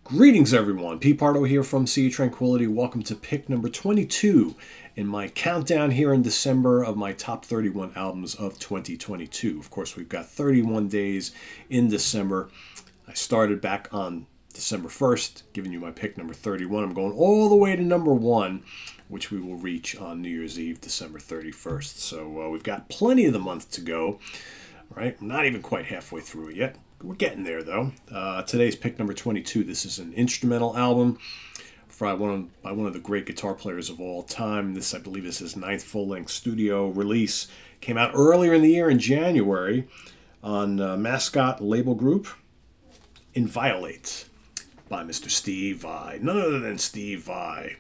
Greetings, everyone. Pete Pardo here from Sea Tranquility. Welcome to pick number 22 in my countdown here in December of my top 31 albums of 2022. Of course, we've got 31 days in December. I started back on December 1st, giving you my pick number 31. I'm going all the way to number 1, which we will reach on New Year's Eve, December 31st. So we've got plenty of the month to go. Right? I'm not even quite halfway through it yet. We're getting there, though. Today's pick number 22. This is an instrumental album by one of the great guitar players of all time. This, I believe, is his 9th full-length studio release. Came out earlier in the year in January on Mascot label group. Inviolate by Mr. Steve Vai. None other than Steve Vai.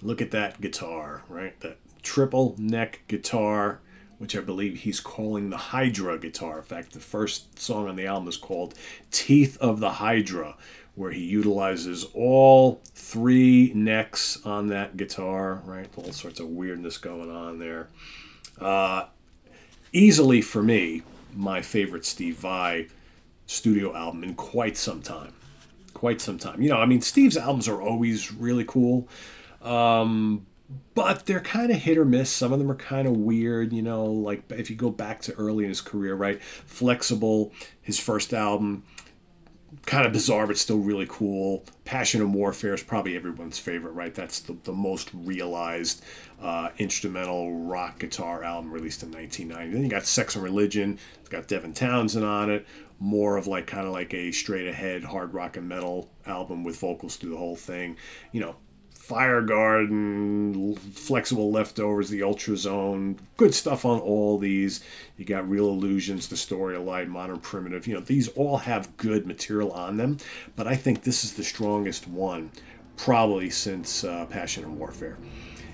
Look at that guitar, right? That triple neck guitar, which I believe he's calling the Hydra guitar. In fact, the first song on the album is called Teeth of the Hydra, where he utilizes all 3 necks on that guitar, right? All sorts of weirdness going on there. Easily, for me, my favorite Steve Vai studio album in quite some time. Quite some time. You know, I mean, Steve's albums are always really cool. But they're kind of hit or miss. Some of them are kind of weird, you know, like if you go back to early in his career, right? Flexible, his first album, kind of bizarre, but still really cool. Passion and Warfare is probably everyone's favorite, right? That's the most realized instrumental rock guitar album released in 1990. Then you got Sex and Religion. It's got Devin Townsend on it. More of like kind of like a straight ahead hard rock and metal album with vocals through the whole thing. You know, Fire Garden, Flexible Leftovers, The Ultra Zone, good stuff on all these. You got Real Illusions, The Story of Light, Modern Primitive. You know, these all have good material on them, but I think this is the strongest one, probably since Passion and Warfare.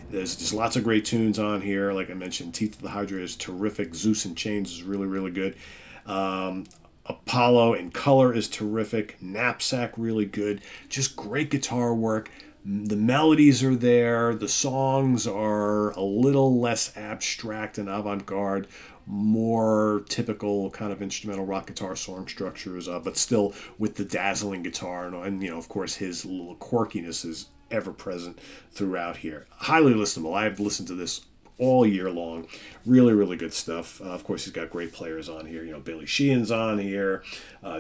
There's just lots of great tunes on here. Like I mentioned, Teeth of the Hydra is terrific. Zeus and Chains is really, really good. Apollo in Color is terrific. Knapsack, really good. Just great guitar work. The melodies are there. The songs are a little less abstract and avant-garde, more typical kind of instrumental rock guitar song structures, but still with the dazzling guitar. And, you know, of course, his little quirkiness is ever present throughout here. Highly listenable. I've listened to this all year long. Really, really good stuff. Of course, he's got great players on here. You know, Billy Sheehan's on here.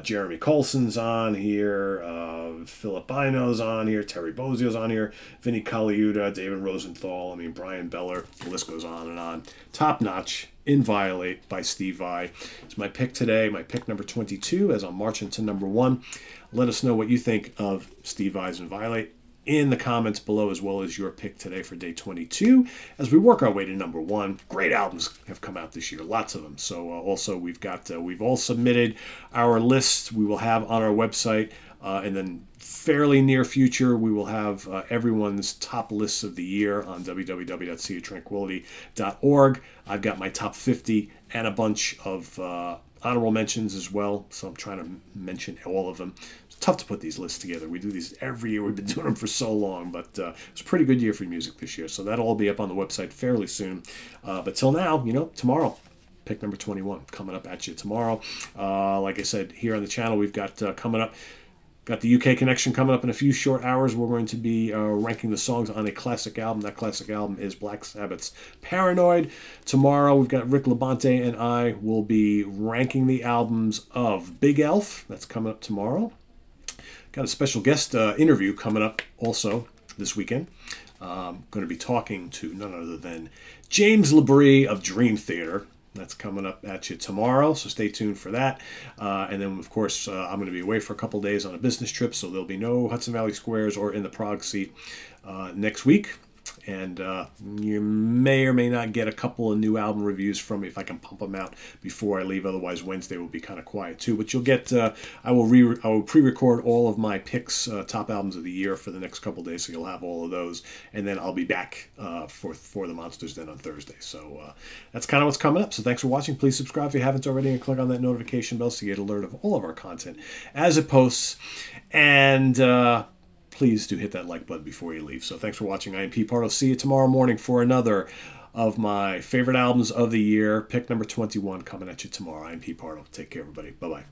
Jeremy Colson's on here. Philip Bino's on here. Terry Bozzio's on here. Vinnie Colaiuta, David Rosenthal. I mean, Brian Beller. The list goes on and on. Top notch. Inviolate by Steve Vai. It's my pick today. My pick number 22 as I'm marching to number 1. Let us know what you think of Steve Vai's Inviolate in the comments below, as well as your pick today for day 22 as we work our way to number 1. Great albums have come out this year, lots of them. So also we've all submitted our lists. We will have on our website, and then fairly near future we will have everyone's top lists of the year on www.seatranquility.org. I've got my top 50 and a bunch of honorable mentions as well, so I'm trying to mention all of them. It's tough to put these lists together. We do these every year. We've been doing them for so long, but it's a pretty good year for music this year, so that'll all be up on the website fairly soon. But till now, you know, tomorrow, pick number 21 coming up at you tomorrow. Like I said, here on the channel, we've got coming up, got the UK connection coming up in a few short hours. We're going to be ranking the songs on a classic album. That classic album is Black Sabbath's Paranoid. Tomorrow, we've got Rick Labonte and I will be ranking the albums of Big Elf. That's coming up tomorrow. Got a special guest interview coming up also this weekend. I'm going to be talking to none other than James Labrie of Dream Theater. That's coming up at you tomorrow, so stay tuned for that. And then, of course, I'm going to be away for a couple days on a business trip, so there'll be no Hudson Valley Squares or In the Prague Seat next week. And you may or may not get a couple of new album reviews from me if I can pump them out before I leave. Otherwise, Wednesday will be kind of quiet too. But you'll get, I will pre-record all of my picks, top albums of the year for the next couple of days, so you'll have all of those. And then I'll be back for the Monsters Den on Thursday. So that's kind of what's coming up. So thanks for watching. Please subscribe if you haven't already, and click on that notification bell so you get alert of all of our content as it posts. And please do hit that like button before you leave. So thanks for watching. I am Pete Pardo. See you tomorrow morning for another of my favorite albums of the year. Pick number 21 coming at you tomorrow. I am Pete Pardo. Take care, everybody. Bye-bye.